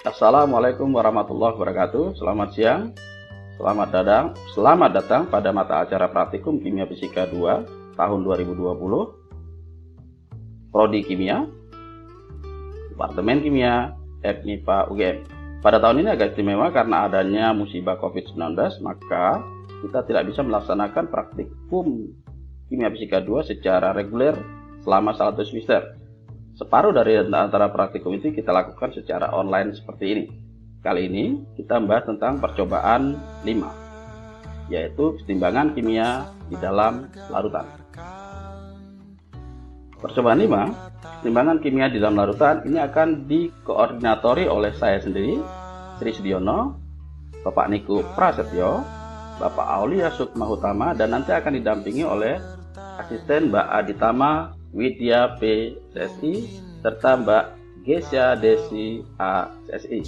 Assalamualaikum warahmatullahi wabarakatuh. Selamat siang. Selamat datang pada mata acara praktikum Kimia Fisika 2 tahun 2020. Prodi Kimia, Departemen Kimia, FMIPA UGM. Pada tahun ini agak istimewa karena adanya musibah COVID-19, maka kita tidak bisa melaksanakan praktikum Kimia Fisika 2 secara reguler selama 1 semester. Separuh dari antara praktikum itu kita lakukan secara online seperti ini. Kali ini kita membahas tentang percobaan 5, yaitu keseimbangan kimia di dalam larutan. Percobaan 5, keseimbangan kimia di dalam larutan ini akan dikoordinatori oleh saya sendiri, Sri Sudiono, Bapak Niku Prasetyo, Bapak Aulia Sukmahutama, dan nanti akan didampingi oleh asisten Mbak Aditama Widya PSSI serta Mbak Gesya Desi ASSI.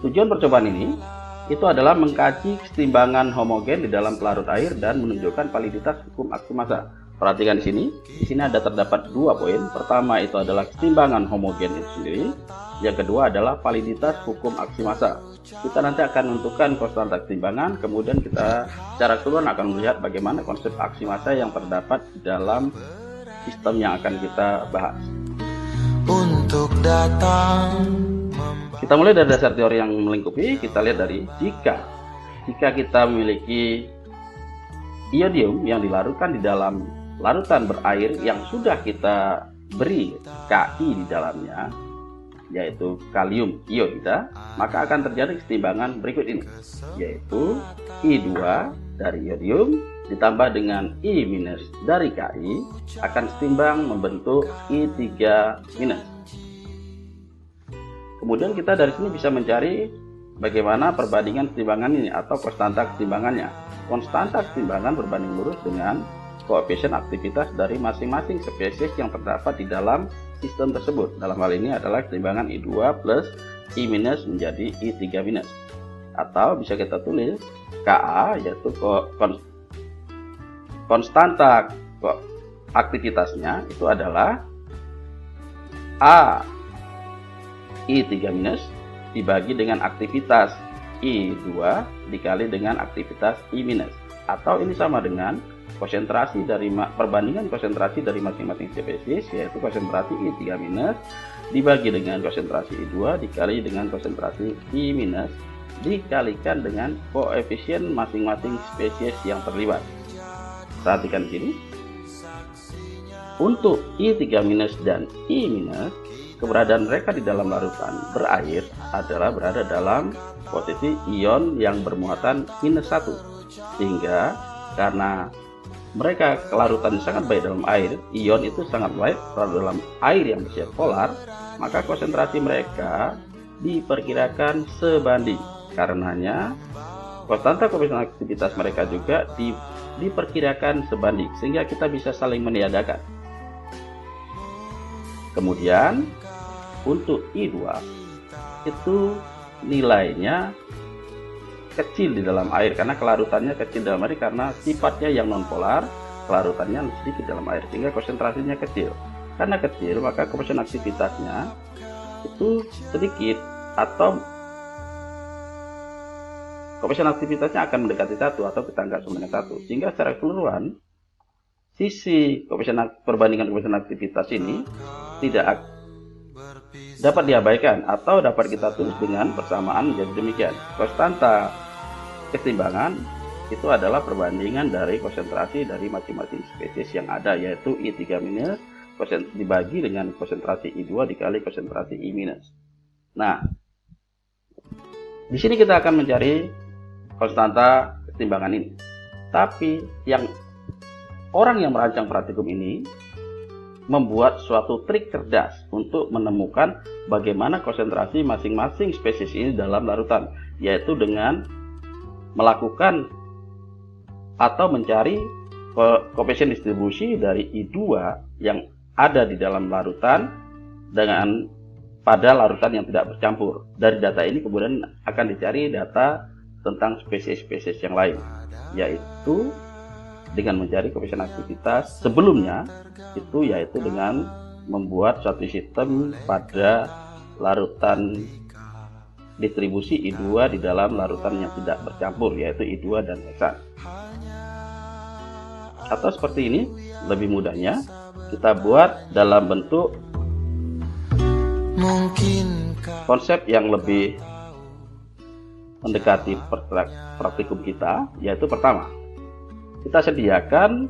Tujuan percobaan ini itu adalah mengkaji keseimbangan homogen di dalam pelarut air dan menunjukkan validitas hukum aksi massa. Perhatikan di sini ada terdapat 2 poin. Pertama itu adalah keseimbangan homogen itu sendiri. Yang kedua adalah validitas hukum aksi massa. Kita nanti akan menentukan konstanta keseimbangan, kemudian kita secara keseluruhan akan melihat bagaimana konsep aksi massa yang terdapat di dalam sistem yang akan kita bahas. Untuk kita mulai dari dasar teori yang melingkupi. Kita lihat dari jika kita memiliki iodium yang dilarutkan di dalam larutan berair yang sudah kita beri Ki di dalamnya, yaitu kalium iodida, maka akan terjadi keseimbangan berikut ini, yaitu I2 dari iodium ditambah dengan I- dari Ki akan seimbang membentuk I3-. Kemudian kita dari sini bisa mencari bagaimana perbandingan keseimbangan ini atau konstanta keseimbangannya. Konstanta keseimbangan berbanding lurus dengan koefisien aktivitas dari masing-masing spesies yang terdapat di dalam sistem tersebut. Dalam hal ini adalah keseimbangan I2 plus I- menjadi I3-. Atau bisa kita tulis Ka, yaitu konstanta aktivitasnya itu adalah A I3- dibagi dengan aktivitas I2 dikali dengan aktivitas I-. Atau ini sama dengan konsentrasi dari perbandingan konsentrasi dari masing-masing spesies, yaitu konsentrasi I3- dibagi dengan konsentrasi I2 dikali dengan konsentrasi I- dikalikan dengan koefisien masing-masing spesies yang terlibat. Perhatikan di sini. Untuk I3- dan I-, keberadaan mereka di dalam larutan berair adalah berada dalam posisi ion yang bermuatan -1, sehingga karena mereka kelarutan sangat baik dalam air, ion itu sangat baik dalam air yang bersifat polar, maka konsentrasi mereka diperkirakan sebanding. Karenanya konstanta koefisien aktivitas mereka juga diperkirakan sebanding, sehingga kita bisa saling meniadakan. Kemudian untuk I2 itu nilainya kecil di dalam air karena kelarutannya kecil dalam air, karena sifatnya yang nonpolar, kelarutannya sedikit dalam air, sehingga konsentrasinya kecil. Karena kecil, maka koefisien aktivitasnya itu sedikit atau koefisien aktivitasnya akan mendekati 1 atau kita anggap sama dengan 1, sehingga secara keseluruhan sisi perbandingan koefisien aktivitas ini tidak dapat diabaikan atau dapat kita tulis dengan persamaan menjadi demikian. Konstanta keseimbangan itu adalah perbandingan dari konsentrasi dari masing-masing spesies yang ada, yaitu I3- dibagi dengan konsentrasi I2 dikali konsentrasi I-. Nah, di sini kita akan mencari konstanta keseimbangan ini. Tapi orang yang merancang praktikum ini membuat suatu trik cerdas untuk menemukan bagaimana konsentrasi masing-masing spesies ini dalam larutan, yaitu dengan melakukan atau mencari koefisien distribusi dari I2 yang ada di dalam larutan dengan pada larutan yang tidak bercampur. Dari data ini kemudian akan dicari data tentang spesies-spesies yang lain, yaitu dengan mencari koefisien aktivitas sebelumnya, itu yaitu dengan membuat suatu sistem pada larutan distribusi I2 di dalam larutan yang tidak bercampur, yaitu I2 dan heksan. Atau seperti ini, lebih mudahnya kita buat dalam bentuk konsep yang lebih mendekati praktikum kita, yaitu pertama, kita sediakan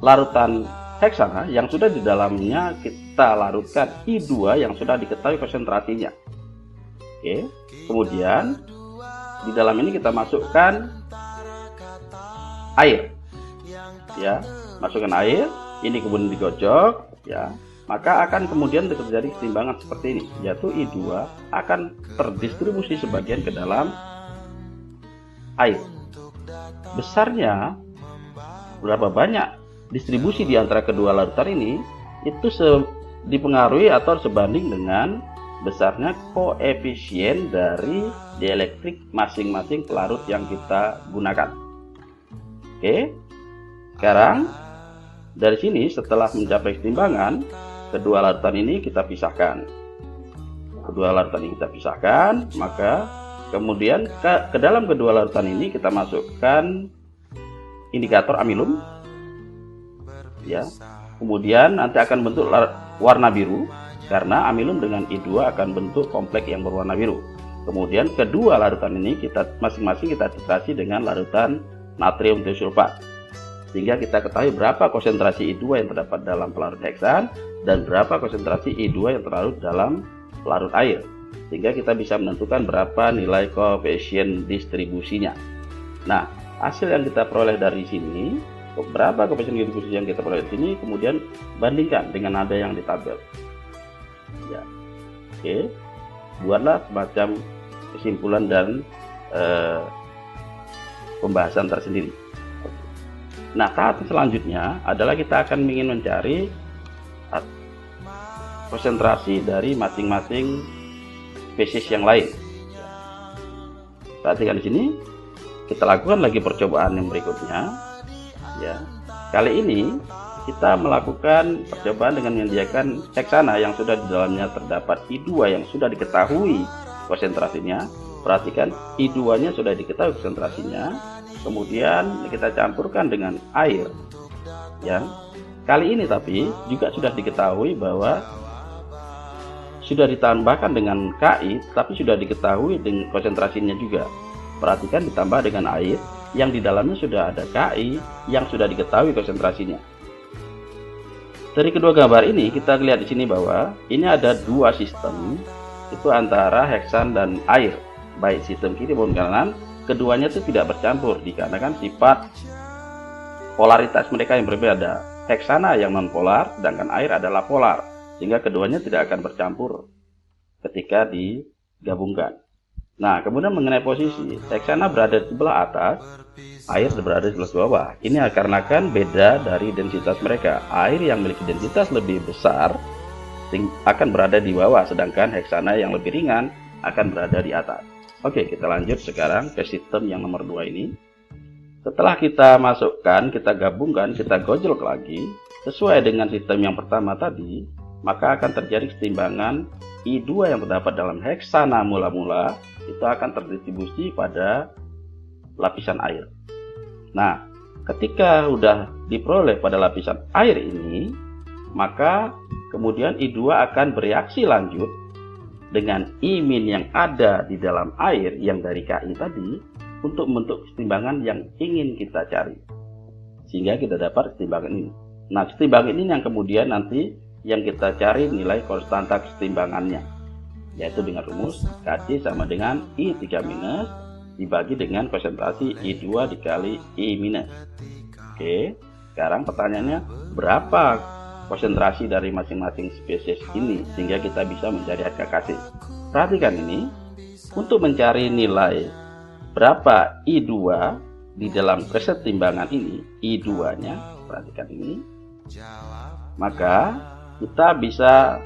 larutan heksana yang sudah di dalamnya kita larutkan I2 yang sudah diketahui konsentrasinya. Oke, kemudian di dalam ini kita masukkan air, ya, masukkan air, ini kemudian digocok, ya, maka akan kemudian terjadi keseimbangan seperti ini, yaitu I2 akan terdistribusi sebagian ke dalam air. Besarnya berapa banyak distribusi di antara kedua larutan ini itu dipengaruhi atau sebanding dengan besarnya koefisien dari dielektrik masing-masing pelarut yang kita gunakan. Oke, sekarang dari sini setelah mencapai keseimbangan, kedua larutan ini kita pisahkan. Maka kemudian ke dalam kedua larutan ini kita masukkan indikator amilum, ya. Kemudian nanti akan bentuk warna biru karena amilum dengan I2 akan bentuk kompleks yang berwarna biru. Kemudian kedua larutan ini kita masing-masing kita titrasi dengan larutan natrium tiosulfat, sehingga kita ketahui berapa konsentrasi I2 yang terdapat dalam pelarut heksan dan berapa konsentrasi I2 yang terlarut dalam pelarut air, sehingga kita bisa menentukan berapa nilai koefisien distribusinya. Nah, hasil yang kita peroleh dari sini, berapa koefisien distribusi yang kita peroleh di sini, kemudian bandingkan dengan nada yang di tabel. Ya, oke, buatlah semacam kesimpulan dan pembahasan tersendiri. Nah, tahap selanjutnya adalah kita akan ingin mencari konsentrasi dari masing-masing spesies yang lain. Perhatikan di sini, kita lakukan lagi percobaan yang berikutnya. Ya, kali ini kita melakukan percobaan dengan menyediakan heksana yang sudah di dalamnya terdapat I2 yang sudah diketahui konsentrasinya. Perhatikan, I2-nya sudah diketahui konsentrasinya. Kemudian kita campurkan dengan air, ya. Kali ini tapi juga sudah diketahui bahwa sudah ditambahkan dengan Ki, tapi sudah diketahui dengan konsentrasinya juga. Perhatikan, ditambah dengan air yang di dalamnya sudah ada Ki yang sudah diketahui konsentrasinya. Dari kedua gambar ini kita lihat di sini bahwa ini ada dua sistem, itu antara heksan dan air, baik sistem kiri maupun kanan. Keduanya itu tidak bercampur dikarenakan sifat polaritas mereka yang berbeda. Heksana yang non polar, sedangkan air adalah polar, sehingga keduanya tidak akan bercampur ketika digabungkan. Nah, kemudian mengenai posisi, heksana berada di sebelah atas, air berada di sebelah bawah. Ini dikarenakan beda dari densitas mereka. Air yang memiliki densitas lebih besar akan berada di bawah, sedangkan heksana yang lebih ringan akan berada di atas. Oke, kita lanjut sekarang ke sistem yang nomor 2 ini. Setelah kita masukkan, kita gabungkan, kita gojlok lagi, sesuai dengan sistem yang pertama tadi, maka akan terjadi keseimbangan I2 yang terdapat dalam heksana mula-mula, itu akan terdistribusi pada lapisan air. Nah, ketika sudah diperoleh pada lapisan air ini, maka kemudian I2 akan bereaksi lanjut dengan I- yang ada di dalam air yang dari Ki tadi untuk membentuk keseimbangan yang ingin kita cari, sehingga kita dapat keseimbangan ini. Nah, keseimbangan ini yang kemudian nanti yang kita cari nilai konstanta keseimbangannya, yaitu dengan rumus Kc sama dengan I3- dibagi dengan konsentrasi I2 dikali I-. Oke, sekarang pertanyaannya, berapa konsentrasi dari masing-masing spesies ini sehingga kita bisa mencari harga Kc. Perhatikan ini, untuk mencari nilai berapa I2 di dalam keseimbangan ini, I2 nya, perhatikan ini, maka kita bisa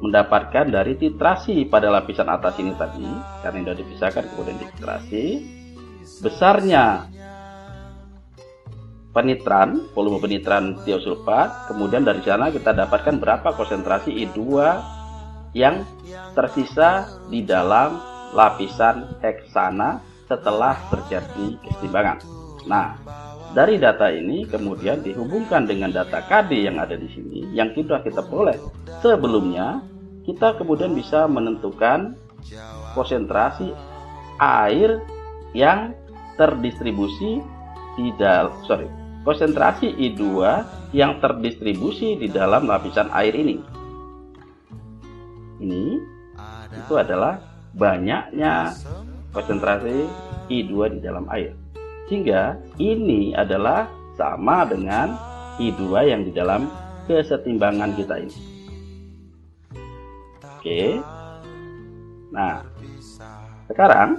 mendapatkan dari titrasi pada lapisan atas ini tadi, karena sudah dipisahkan kemudian dititrasi, besarnya penitran, volume penitran tiosulfat, kemudian dari sana kita dapatkan berapa konsentrasi I2 yang tersisa di dalam lapisan heksana setelah terjadi kesetimbangan. Nah, dari data ini kemudian dihubungkan dengan data KD yang ada di sini yang sudah kita peroleh sebelumnya, kita kemudian bisa menentukan konsentrasi air yang terdistribusi konsentrasi I2 yang terdistribusi di dalam lapisan air ini. Ini itu adalah banyaknya konsentrasi I2 di dalam air. Sehingga ini adalah sama dengan I2 yang di dalam kesetimbangan kita ini. Oke. Nah, sekarang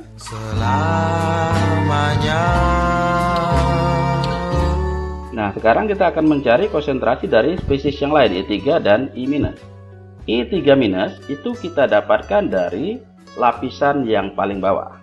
sekarang kita akan mencari konsentrasi dari spesies yang lain, I3 dan I-. I3- itu kita dapatkan dari lapisan yang paling bawah.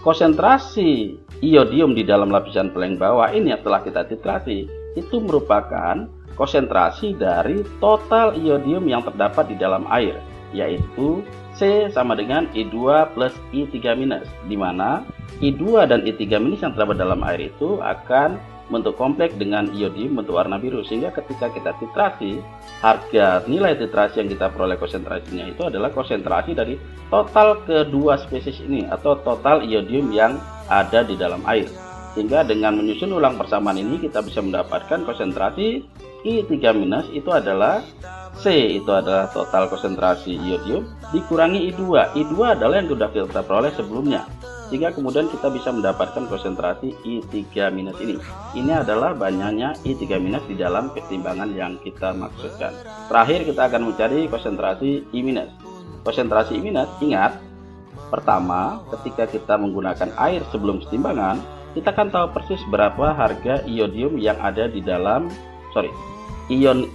Konsentrasi iodium di dalam lapisan paling bawah ini yang telah kita titrasi itu merupakan konsentrasi dari total iodium yang terdapat di dalam air, yaitu C sama dengan I2 plus I3-, di mana I2 dan I3- yang terdapat dalam air itu akan bentuk kompleks dengan iodium bentuk warna biru, sehingga ketika kita titrasi, harga nilai titrasi yang kita peroleh konsentrasinya itu adalah konsentrasi dari total kedua spesies ini atau total iodium yang ada di dalam air. Sehingga dengan menyusun ulang persamaan ini kita bisa mendapatkan konsentrasi I3- itu adalah C, itu adalah total konsentrasi iodium dikurangi I2. I2 adalah yang sudah kita peroleh sebelumnya, sehingga kemudian kita bisa mendapatkan konsentrasi I3- ini. Ini adalah banyaknya I3- di dalam kesetimbangan yang kita maksudkan. Terakhir kita akan mencari konsentrasi I-. Konsentrasi I-, ingat, pertama ketika kita menggunakan air sebelum kesetimbangan, kita akan tahu persis berapa harga iodium yang ada di dalam ion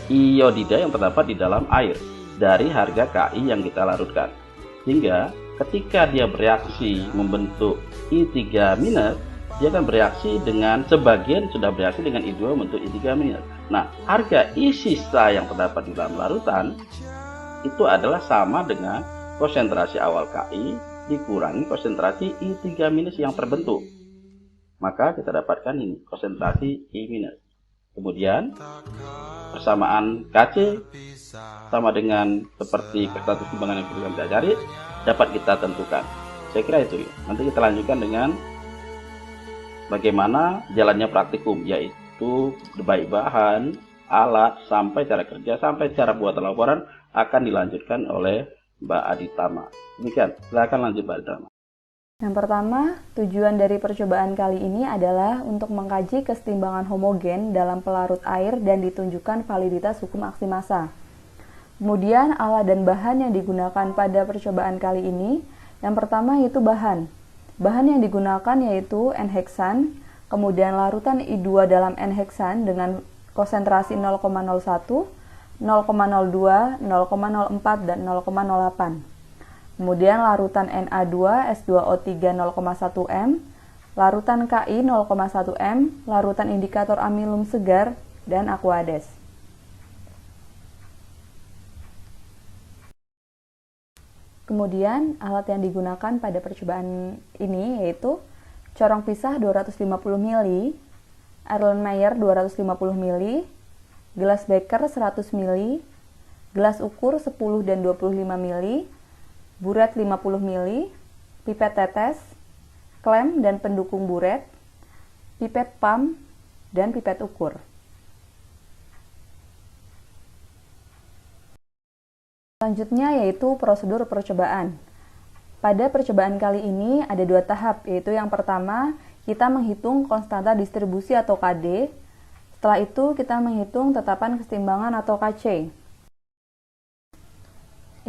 iodida yang terdapat di dalam air dari harga Ki yang kita larutkan. Sehingga ketika dia bereaksi membentuk I3-, dia akan bereaksi dengan sebagian sudah bereaksi dengan I2 membentuk I3-. Nah, harga I sisa yang terdapat di dalam larutan itu adalah sama dengan konsentrasi awal Ki dikurangi konsentrasi I3- yang terbentuk. Maka kita dapatkan ini konsentrasi I-. Kemudian persamaan Kc sama dengan seperti status timbangan yang kita cari dapat kita tentukan. Saya kira itu ya. Nanti kita lanjutkan dengan bagaimana jalannya praktikum, yaitu baik bahan, alat, sampai cara kerja, sampai cara buat laporan akan dilanjutkan oleh Mbak Aditama. Demikian, silakan lanjut Mbak Aditama. Yang pertama, tujuan dari percobaan kali ini adalah untuk mengkaji kesetimbangan homogen dalam pelarut air dan ditunjukkan validitas hukum aksi massa. Kemudian, alat dan bahan yang digunakan pada percobaan kali ini, yang pertama yaitu bahan. Bahan yang digunakan yaitu N-heksan, kemudian larutan I2 dalam N-heksan dengan konsentrasi 0,01, 0,02, 0,04, dan 0,08. Kemudian larutan Na2 S2O3 0,1 m, larutan Ki 0,1 m, larutan indikator amilum segar, dan aquades. Kemudian alat yang digunakan pada percobaan ini yaitu corong pisah 250 ml, Erlenmeyer 250 ml, gelas beker 100 ml, gelas ukur 10 dan 25 ml, buret 50 ml, pipet tetes, klem dan pendukung buret, pipet pump, dan pipet ukur. Selanjutnya yaitu prosedur percobaan. Pada percobaan kali ini ada dua tahap, yaitu yang pertama kita menghitung konstanta distribusi atau KD, setelah itu kita menghitung tetapan kesetimbangan atau KC.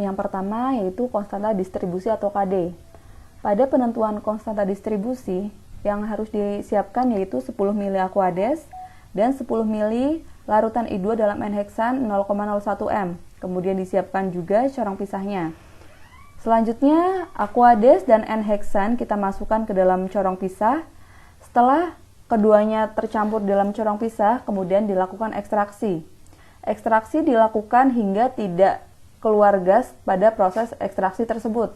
Yang pertama yaitu konstanta distribusi atau KD. Pada penentuan konstanta distribusi, yang harus disiapkan yaitu 10 ml aquades dan 10 ml larutan I2 dalam N-heksan 0,01 m. Kemudian disiapkan juga corong pisahnya. Selanjutnya, aquades dan N-heksan kita masukkan ke dalam corong pisah. Setelah keduanya tercampur dalam corong pisah, kemudian dilakukan ekstraksi. Ekstraksi dilakukan hingga tidak keluar gas pada proses ekstraksi tersebut.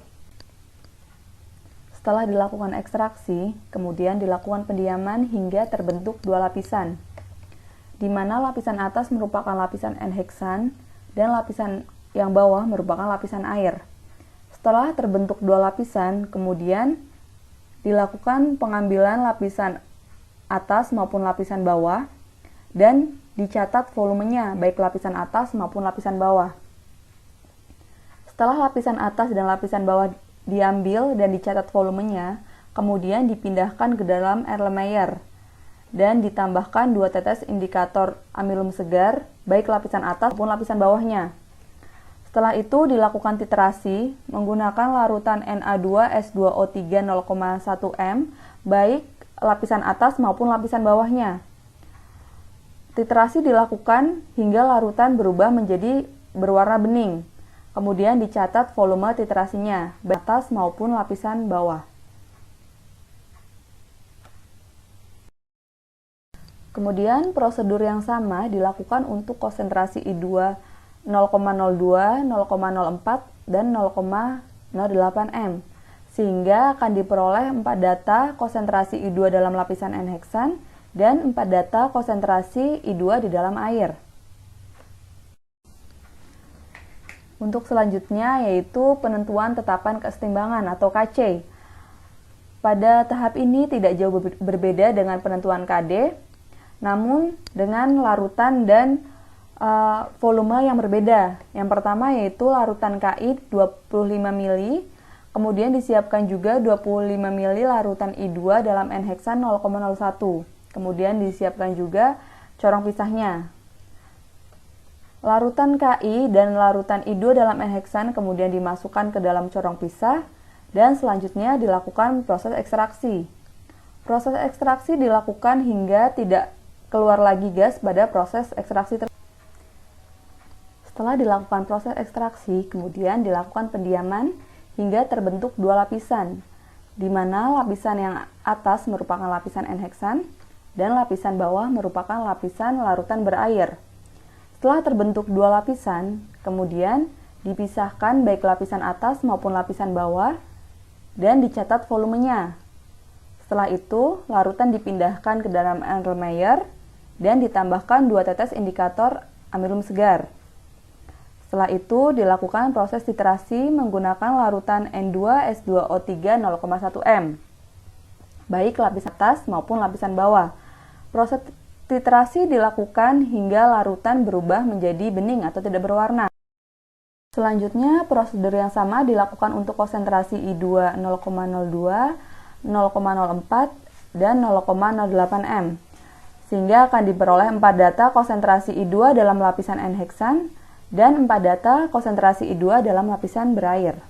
Setelah dilakukan ekstraksi, kemudian dilakukan pendiaman hingga terbentuk dua lapisan, di mana lapisan atas merupakan lapisan N-heksan dan lapisan yang bawah merupakan lapisan air. Setelah terbentuk dua lapisan, kemudian dilakukan pengambilan lapisan atas maupun lapisan bawah dan dicatat volumenya baik lapisan atas maupun lapisan bawah. Setelah lapisan atas dan lapisan bawah diambil dan dicatat volumenya, kemudian dipindahkan ke dalam Erlenmeyer dan ditambahkan 2 tetes indikator amilum segar baik lapisan atas maupun lapisan bawahnya. Setelah itu dilakukan titrasi menggunakan larutan Na2S2O3 0,1 m baik lapisan atas maupun lapisan bawahnya. Titrasi dilakukan hingga larutan berubah menjadi berwarna bening. Kemudian dicatat volume titrasinya, baik atas maupun lapisan bawah. Kemudian prosedur yang sama dilakukan untuk konsentrasi I2 0,02, 0,04, dan 0,08 m, sehingga akan diperoleh 4 data konsentrasi I2 dalam lapisan N-heksan dan 4 data konsentrasi I2 di dalam air. Untuk selanjutnya yaitu penentuan tetapan kesetimbangan atau KC. Pada tahap ini tidak jauh berbeda dengan penentuan KD, namun dengan larutan dan volume yang berbeda. Yang pertama yaitu larutan KI 25 mili, kemudian disiapkan juga 25 mili larutan I2 dalam N-heksan 0,01. Kemudian disiapkan juga corong pisahnya. Larutan KI dan larutan I2 dalam N-heksan kemudian dimasukkan ke dalam corong pisah dan selanjutnya dilakukan proses ekstraksi. Proses ekstraksi dilakukan hingga tidak keluar lagi gas pada proses ekstraksi tersebut. Setelah dilakukan proses ekstraksi, kemudian dilakukan pendiaman hingga terbentuk dua lapisan, di mana lapisan yang atas merupakan lapisan N-heksan dan lapisan bawah merupakan lapisan larutan berair. Setelah terbentuk dua lapisan, kemudian dipisahkan baik lapisan atas maupun lapisan bawah dan dicatat volumenya. Setelah itu, larutan dipindahkan ke dalam Erlenmeyer dan ditambahkan 2 tetes indikator amilum segar. Setelah itu, dilakukan proses titrasi menggunakan larutan N2S2O3 0,1 m, baik lapisan atas maupun lapisan bawah. Proses titrasi dilakukan hingga larutan berubah menjadi bening atau tidak berwarna. Selanjutnya, prosedur yang sama dilakukan untuk konsentrasi I2 0,02, 0,04, dan 0,08 m, sehingga akan diperoleh 4 data konsentrasi I2 dalam lapisan N-heksan dan 4 data konsentrasi I2 dalam lapisan berair.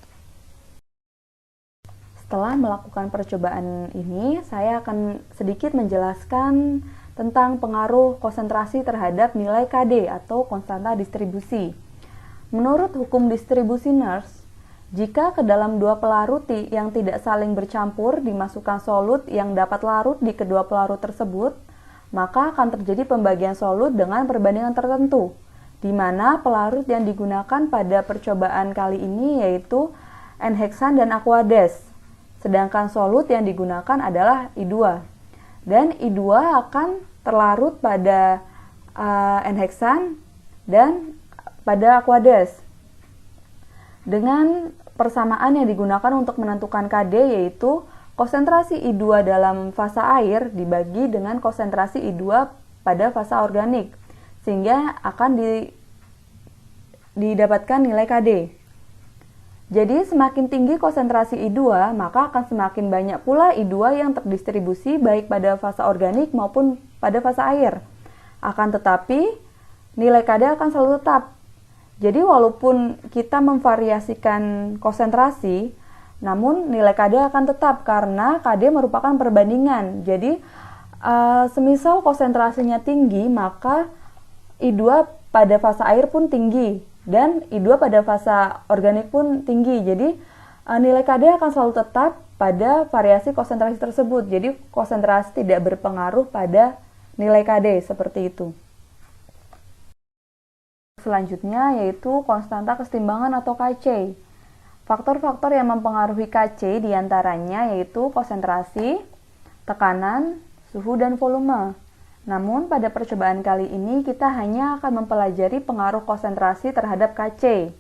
Setelah melakukan percobaan ini, saya akan sedikit menjelaskan tentang pengaruh konsentrasi terhadap nilai KD atau konstanta distribusi. Menurut hukum distribusi Nernst, jika ke dalam dua pelarut yang tidak saling bercampur dimasukkan solut yang dapat larut di kedua pelarut tersebut, maka akan terjadi pembagian solut dengan perbandingan tertentu, di mana pelarut yang digunakan pada percobaan kali ini yaitu N-heksan dan Aquades, sedangkan solut yang digunakan adalah I2. Dan I2 akan terlarut pada N-heksan dan pada Aquades. Dengan persamaan yang digunakan untuk menentukan KD yaitu konsentrasi I2 dalam fasa air dibagi dengan konsentrasi I2 pada fasa organik, sehingga akan didapatkan nilai KD. Jadi semakin tinggi konsentrasi I2, maka akan semakin banyak pula I2 yang terdistribusi baik pada fasa organik maupun pada fasa air. Akan tetapi, nilai KD akan selalu tetap. Jadi walaupun kita memvariasikan konsentrasi, namun nilai KD akan tetap karena KD merupakan perbandingan. Jadi semisal konsentrasinya tinggi, maka I2 pada fasa air pun tinggi. Dan I2 pada fasa organik pun tinggi. Jadi nilai KD akan selalu tetap pada variasi konsentrasi tersebut. Jadi konsentrasi tidak berpengaruh pada nilai KD seperti itu. Selanjutnya yaitu konstanta kesetimbangan atau KC. Faktor-faktor yang mempengaruhi KC diantaranya yaitu konsentrasi, tekanan, suhu, dan volume. Namun pada percobaan kali ini kita hanya akan mempelajari pengaruh konsentrasi terhadap KC.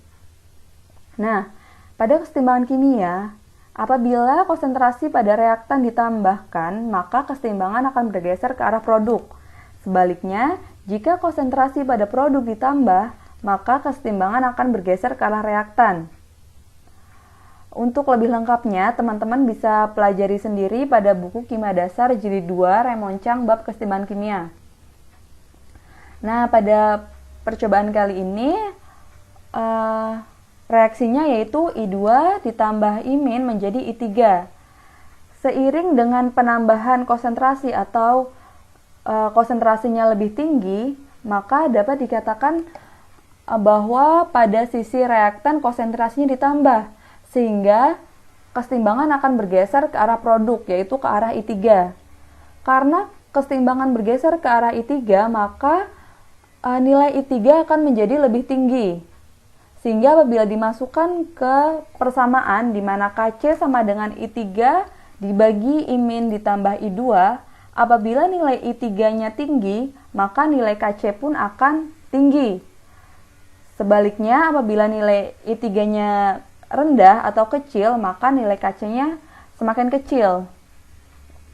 Nah, pada kesetimbangan kimia, apabila konsentrasi pada reaktan ditambahkan, maka kesetimbangan akan bergeser ke arah produk. Sebaliknya, jika konsentrasi pada produk ditambah, maka kesetimbangan akan bergeser ke arah reaktan. Untuk lebih lengkapnya, teman-teman bisa pelajari sendiri pada buku Kimia Dasar Jilid 2 Raymond Chang bab kesetimbangan kimia. Nah, pada percobaan kali ini, reaksinya yaitu I2 ditambah I- menjadi I3. Seiring dengan penambahan konsentrasi atau konsentrasinya lebih tinggi, maka dapat dikatakan bahwa pada sisi reaktan konsentrasinya ditambah, sehingga kesetimbangan akan bergeser ke arah produk, yaitu ke arah I3. Karena kesetimbangan bergeser ke arah I3, maka nilai I3 akan menjadi lebih tinggi. Sehingga apabila dimasukkan ke persamaan di mana KC sama dengan I3 dibagi I- ditambah I2, apabila nilai I3-nya tinggi, maka nilai KC pun akan tinggi. Sebaliknya, apabila nilai I3-nya rendah atau kecil, maka nilai KC-nya semakin kecil.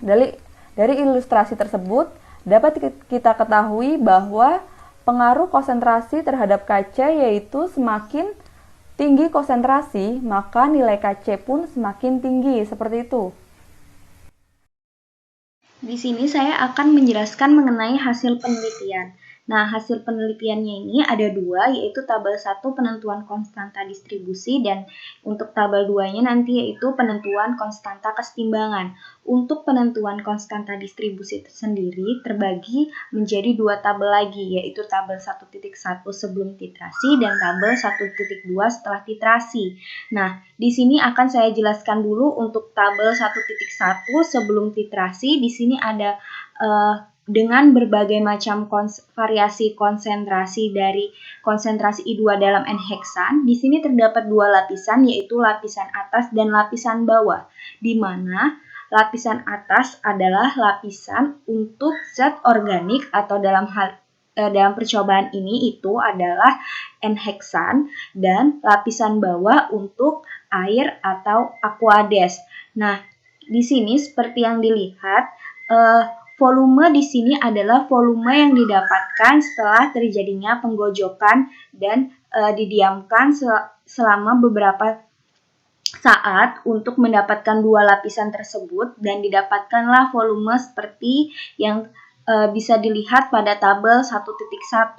Dari ilustrasi tersebut, dapat kita ketahui bahwa pengaruh konsentrasi terhadap KC yaitu semakin tinggi konsentrasi, maka nilai KC pun semakin tinggi, seperti itu. Di sini saya akan menjelaskan mengenai hasil penelitian. Nah, hasil penelitiannya ini ada dua, yaitu tabel 1 penentuan konstanta distribusi dan untuk tabel 2-nya nanti yaitu penentuan konstanta kesetimbangan. Untuk penentuan konstanta distribusi sendiri terbagi menjadi dua tabel lagi, yaitu tabel 1.1 sebelum titrasi dan tabel 1.2 setelah titrasi. Nah, di sini akan saya jelaskan dulu untuk tabel 1.1 sebelum titrasi. Di sini ada dengan berbagai macam variasi konsentrasi dari konsentrasi I2 dalam N-heksan. Di sini terdapat dua lapisan, yaitu lapisan atas dan lapisan bawah, di mana lapisan atas adalah lapisan untuk zat organik atau dalam percobaan ini itu adalah N-heksan, dan lapisan bawah untuk air atau aqueous. Nah, di sini seperti yang dilihat, volume di sini adalah volume yang didapatkan setelah terjadinya penggojokan dan didiamkan selama beberapa saat untuk mendapatkan dua lapisan tersebut, dan didapatkanlah volume seperti yang bisa dilihat pada tabel 1.1.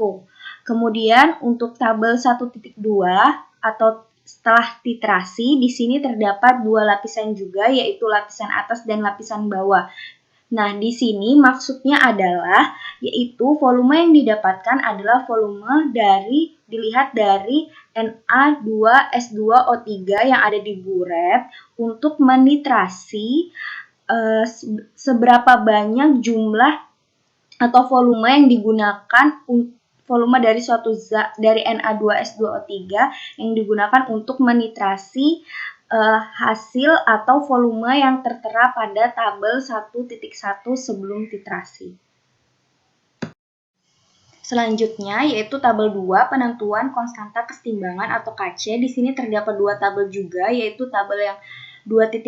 Kemudian untuk tabel 1.2 atau setelah titrasi, di sini terdapat dua lapisan juga, yaitu lapisan atas dan lapisan bawah. Nah, di sini maksudnya adalah yaitu volume yang didapatkan adalah volume dilihat dari Na2S2O3 yang ada di buret untuk menitrasi seberapa banyak jumlah atau volume yang digunakan, volume dari suatu zat dari Na2S2O3 yang digunakan untuk menitrasi hasil atau volume yang tertera pada tabel 1.1 sebelum titrasi. Selanjutnya yaitu tabel 2 penentuan konstanta kesetimbangan atau KC. Di sini terdapat dua tabel juga, yaitu tabel yang 2.1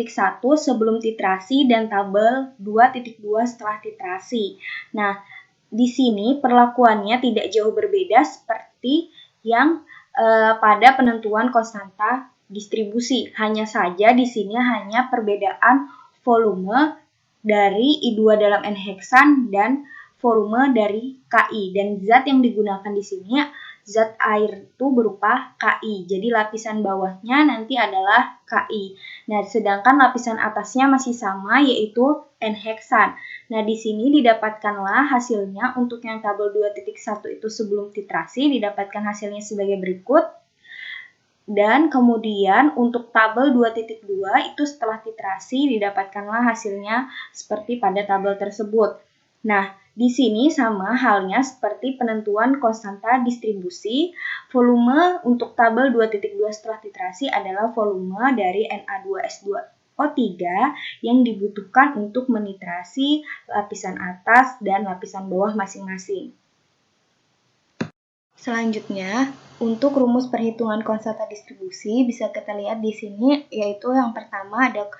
sebelum titrasi dan tabel 2.2 setelah titrasi. Nah, di sini perlakuannya tidak jauh berbeda seperti yang pada penentuan konstanta distribusi. Hanya saja di sini hanya perbedaan volume dari I2 dalam N-heksan dan volume dari Ki, dan zat yang digunakan di sini zat air itu berupa Ki. Jadi lapisan bawahnya nanti adalah Ki. Nah, sedangkan lapisan atasnya masih sama, yaitu N-heksan. Nah, di sini didapatkanlah hasilnya untuk yang tabel 2.1 itu sebelum titrasi, didapatkan hasilnya sebagai berikut. Dan kemudian untuk tabel 2.2 itu setelah titrasi didapatkanlah hasilnya seperti pada tabel tersebut. Nah, di sini sama halnya seperti penentuan konstanta distribusi, volume untuk tabel 2.2 setelah titrasi adalah volume dari Na2S2O3 yang dibutuhkan untuk menitrasi lapisan atas dan lapisan bawah masing-masing. Selanjutnya, untuk rumus perhitungan konstanta distribusi bisa kita lihat di sini, yaitu yang pertama ada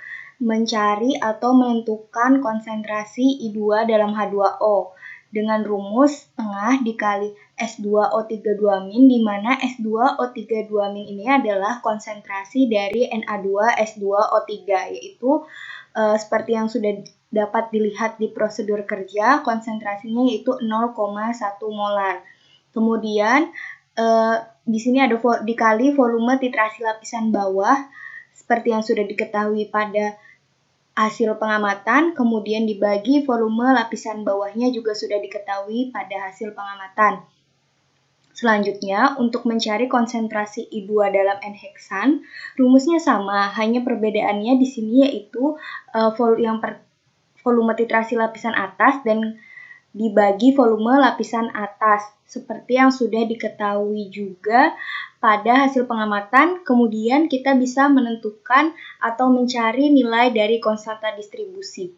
mencari atau menentukan konsentrasi I2 dalam H2O dengan rumus tengah dikali S2O32-, di mana S2O32- ini adalah konsentrasi dari Na2S2O3, yaitu seperti yang sudah dapat dilihat di prosedur kerja, konsentrasinya yaitu 0,1 molar. Kemudian di sini ada dikali volume titrasi lapisan bawah seperti yang sudah diketahui pada hasil pengamatan, kemudian dibagi volume lapisan bawahnya juga sudah diketahui pada hasil pengamatan. Selanjutnya, untuk mencari konsentrasi I2 dalam N-heksan, rumusnya sama, hanya perbedaannya di sini yaitu volume titrasi lapisan atas dan dibagi volume lapisan atas, seperti yang sudah diketahui juga pada hasil pengamatan. Kemudian kita bisa menentukan atau mencari nilai dari konstanta distribusi.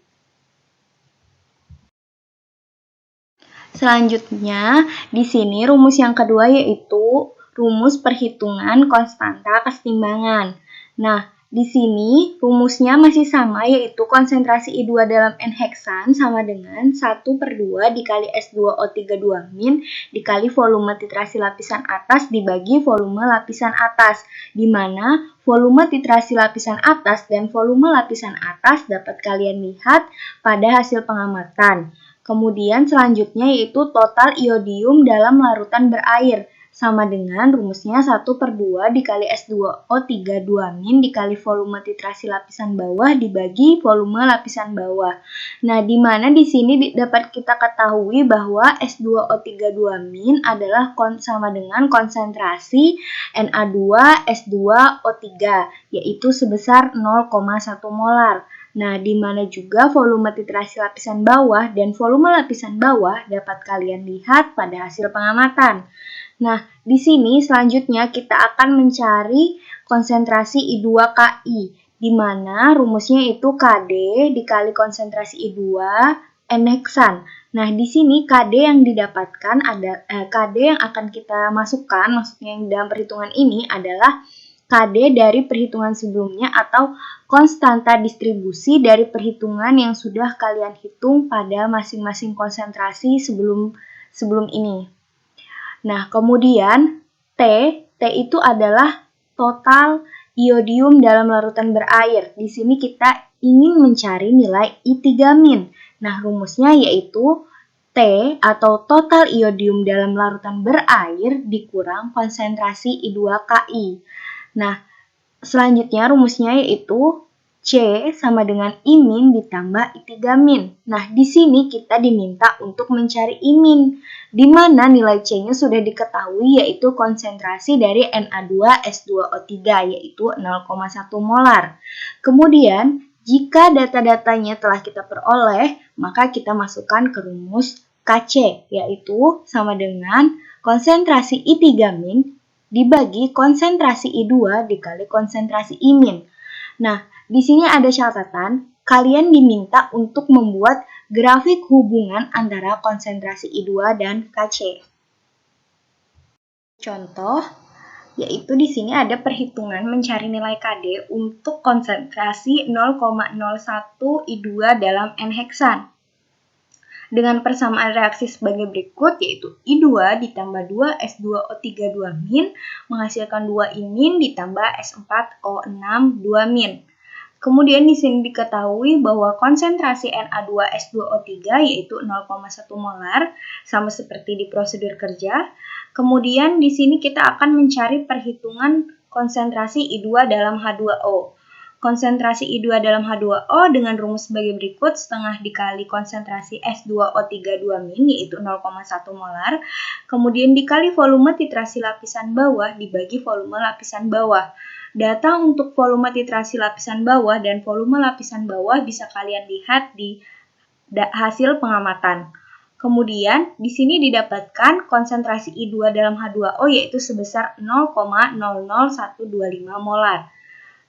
Selanjutnya, di sini rumus yang kedua yaitu rumus perhitungan konstanta kesetimbangan. Nah, di sini rumusnya masih sama, yaitu konsentrasi I2 dalam N-heksan sama dengan 1/2 dikali S2O32- dikali volume titrasi lapisan atas dibagi volume lapisan atas, di mana volume titrasi lapisan atas dan volume lapisan atas dapat kalian lihat pada hasil pengamatan. Kemudian selanjutnya yaitu total iodium dalam larutan berair, sama dengan rumusnya 1/2 dikali S2O32- dikali volume titrasi lapisan bawah dibagi volume lapisan bawah. Nah, di mana di sini dapat kita ketahui bahwa S2O32- adalah sama dengan konsentrasi Na2S2O3, yaitu sebesar 0,1 molar. Nah, di mana juga volume titrasi lapisan bawah dan volume lapisan bawah dapat kalian lihat pada hasil pengamatan. Nah, di sini selanjutnya kita akan mencari konsentrasi I2KI, di mana rumusnya itu KD dikali konsentrasi I2 N-heksan. Nah, di sini KD yang didapatkan KD yang akan kita masukkan, maksudnya yang dalam perhitungan ini adalah KD dari perhitungan sebelumnya atau konstanta distribusi dari perhitungan yang sudah kalian hitung pada masing-masing konsentrasi sebelum ini. Nah, kemudian T itu adalah total iodium dalam larutan berair. Di sini kita ingin mencari nilai I3-. Nah, rumusnya yaitu T atau total iodium dalam larutan berair dikurang konsentrasi I2KI. Nah, selanjutnya rumusnya yaitu C sama dengan I- ditambah I3-. Nah, di sini kita diminta untuk mencari I-, di mana nilai C-nya sudah diketahui yaitu konsentrasi dari Na2S2O3 yaitu 0,1 molar. Kemudian, jika data-datanya telah kita peroleh, maka kita masukkan ke rumus KC yaitu sama dengan konsentrasi I3- dibagi konsentrasi I2 dikali konsentrasi I-. Nah, di sini ada catatan, kalian diminta untuk membuat grafik hubungan antara konsentrasi I2 dan Kc. Contoh, yaitu di sini ada perhitungan mencari nilai Kd untuk konsentrasi 0,01 I2 dalam N-heksan. Dengan persamaan reaksi sebagai berikut, yaitu I2 ditambah 2 S2O32- menghasilkan 2 I- ditambah S4O6 2-. Kemudian di sini diketahui bahwa konsentrasi Na2S2O3 yaitu 0,1 molar, sama seperti di prosedur kerja. Kemudian di sini kita akan mencari perhitungan konsentrasi I2 dalam H2O. konsentrasi I2 dalam H2O dengan rumus sebagai berikut, setengah dikali konsentrasi S2O3 2-, yaitu 0,1 molar, kemudian dikali volume titrasi lapisan bawah dibagi volume lapisan bawah. Data untuk volume titrasi lapisan bawah dan volume lapisan bawah bisa kalian lihat di hasil pengamatan. Kemudian, di sini didapatkan konsentrasi I2 dalam H2O yaitu sebesar 0,00125 molar.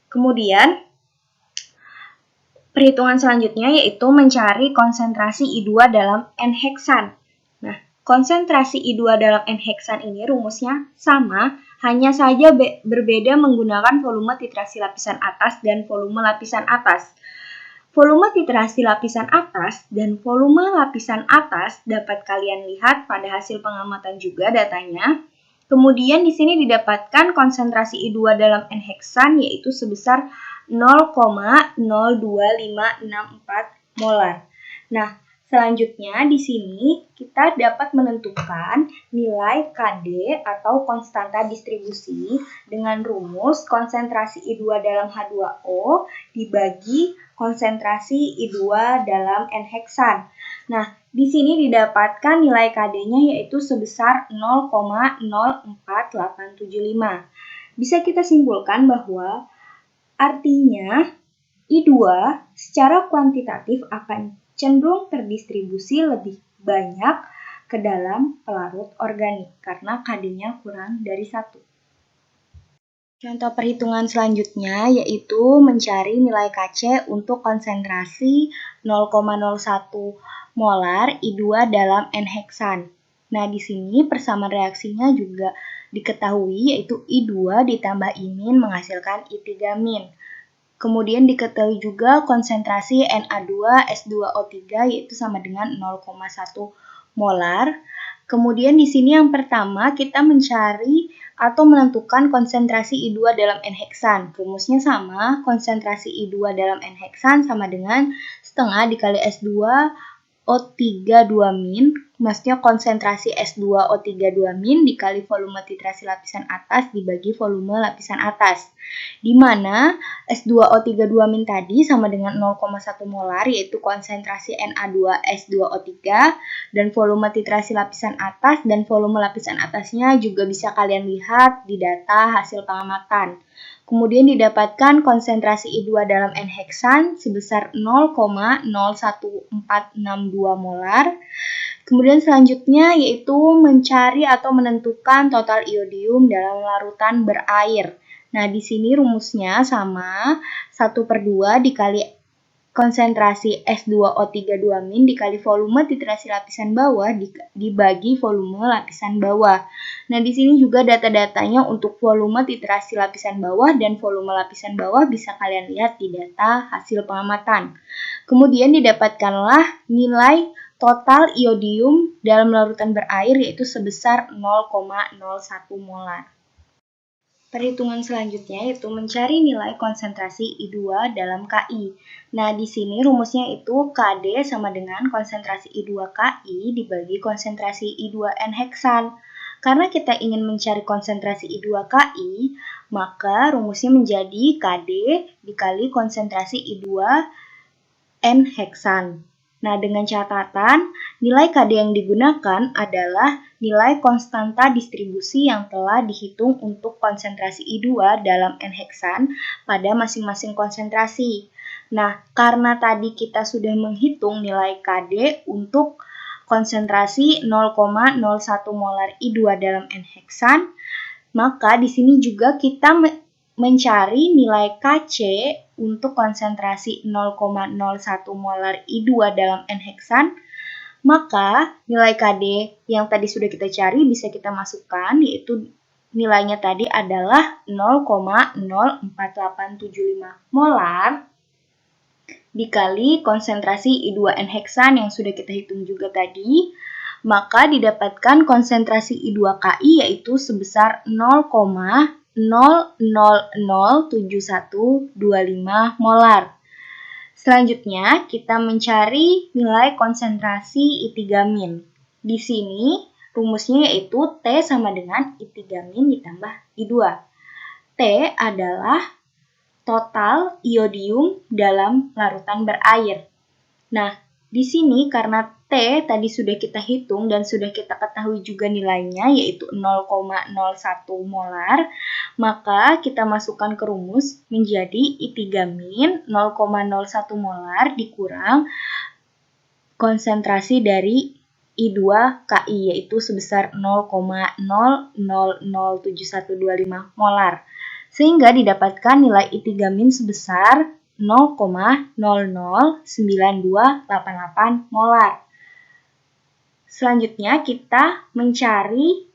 Kemudian, perhitungan selanjutnya yaitu mencari konsentrasi I2 dalam N-heksan. Nah, konsentrasi I2 dalam N-heksan ini rumusnya sama, hanya saja berbeda menggunakan volume titrasi lapisan atas dan volume lapisan atas. Volume titrasi lapisan atas dan volume lapisan atas dapat kalian lihat pada hasil pengamatan juga datanya. Kemudian di sini didapatkan konsentrasi I2 dalam N-heksan yaitu sebesar 0,02564 molar. Nah, selanjutnya di sini kita dapat menentukan nilai KD atau konstanta distribusi dengan rumus konsentrasi I2 dalam H2O dibagi konsentrasi I2 dalam N-heksan. Nah, di sini didapatkan nilai KD-nya yaitu sebesar 0,04875. Bisa kita simpulkan bahwa artinya I2 secara kuantitatif akan cenderung terdistribusi lebih banyak ke dalam pelarut organik karena KD-nya kurang dari 1. Contoh perhitungan selanjutnya yaitu mencari nilai Kc untuk konsentrasi 0,01 molar I2 dalam N-heksan. Nah, di sini persamaan reaksinya juga diketahui yaitu I2 ditambah I- menghasilkan I3-. Kemudian diketahui juga konsentrasi Na2S2O3 yaitu sama dengan 0,1 molar. Kemudian di sini yang pertama kita mencari atau menentukan konsentrasi I2 dalam N-heksan. Rumusnya sama, konsentrasi I2 dalam N-heksan sama dengan setengah dikali S2O3 2-, maksudnya konsentrasi S2O3 2- dikali volume titrasi lapisan atas dibagi volume lapisan atas. Di mana S2O3 2- tadi sama dengan 0,1 molar yaitu konsentrasi Na2S2O3 dan volume titrasi lapisan atas dan volume lapisan atasnya juga bisa kalian lihat di data hasil pengamatan. Kemudian didapatkan konsentrasi I2 dalam N-heksan sebesar 0,01462 molar. Kemudian selanjutnya yaitu mencari atau menentukan total iodium dalam larutan berair. Nah, di sini rumusnya sama 1/2 dikali konsentrasi S2O3 2- dikali volume titrasi lapisan bawah dibagi volume lapisan bawah. Nah, di sini juga data-datanya untuk volume titrasi lapisan bawah dan volume lapisan bawah bisa kalian lihat di data hasil pengamatan. Kemudian didapatkanlah nilai total iodium dalam larutan berair yaitu sebesar 0,01 molar. Perhitungan selanjutnya yaitu mencari nilai konsentrasi I2 dalam KI. Nah, di sini rumusnya itu KD sama dengan konsentrasi I2 KI dibagi konsentrasi I2 N-heksan. Karena kita ingin mencari konsentrasi I2 KI, maka rumusnya menjadi KD dikali konsentrasi I2 N-heksan. Nah, dengan catatan, nilai KD yang digunakan adalah nilai konstanta distribusi yang telah dihitung untuk konsentrasi I2 dalam N-heksan pada masing-masing konsentrasi. Nah, karena tadi kita sudah menghitung nilai KD untuk konsentrasi 0,01 molar I2 dalam N-heksan, maka di sini juga kita mencari nilai Kc untuk konsentrasi 0,01 molar I2 dalam N-heksan, maka nilai KD yang tadi sudah kita cari bisa kita masukkan, yaitu nilainya tadi adalah 0,04875 molar dikali konsentrasi I2 N-heksan yang sudah kita hitung juga tadi, maka didapatkan konsentrasi I2 KI yaitu sebesar 0,0007125 molar. Selanjutnya, kita mencari nilai konsentrasi I3-. Di sini, rumusnya yaitu T sama dengan I3- ditambah I2. T adalah total iodium dalam larutan berair. Nah, di sini karena T tadi sudah kita hitung dan sudah kita ketahui juga nilainya yaitu 0,01 molar, maka kita masukkan ke rumus menjadi I3- 0,01 molar dikurang konsentrasi dari I2KI yaitu sebesar 0,007125 molar. Sehingga didapatkan nilai I3- sebesar 0,009288 molar. Selanjutnya kita mencari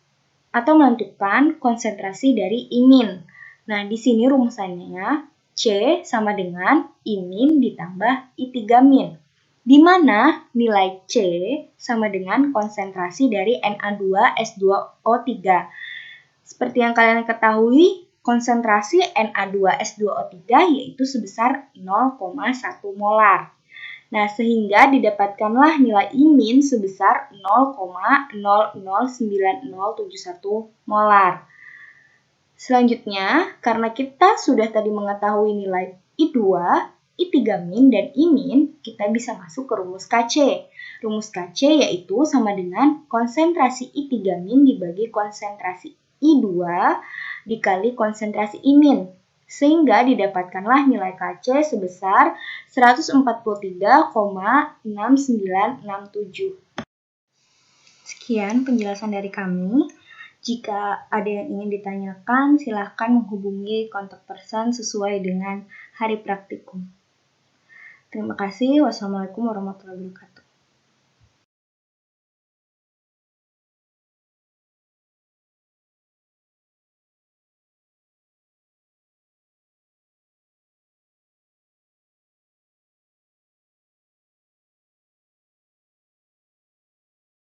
atau menentukan konsentrasi dari I-. Nah, di sini rumusannya C sama dengan I- ditambah I3-, di mana nilai C sama dengan konsentrasi dari Na2S2O3. Seperti yang kalian ketahui, konsentrasi Na2S2O3 yaitu sebesar 0,1 molar. Nah, sehingga didapatkanlah nilai I- sebesar 0,009071 molar. Selanjutnya, karena kita sudah tadi mengetahui nilai I2, I3-, dan I-, kita bisa masuk ke rumus Kc. Rumus Kc yaitu sama dengan konsentrasi I3- dibagi konsentrasi I2 dikali konsentrasi I-, sehingga didapatkanlah nilai Kc sebesar 143,6967. Sekian penjelasan dari kami. Jika ada yang ingin ditanyakan, silakan menghubungi kontak person sesuai dengan hari praktikum. Terima kasih. Wassalamualaikum warahmatullahi wabarakatuh.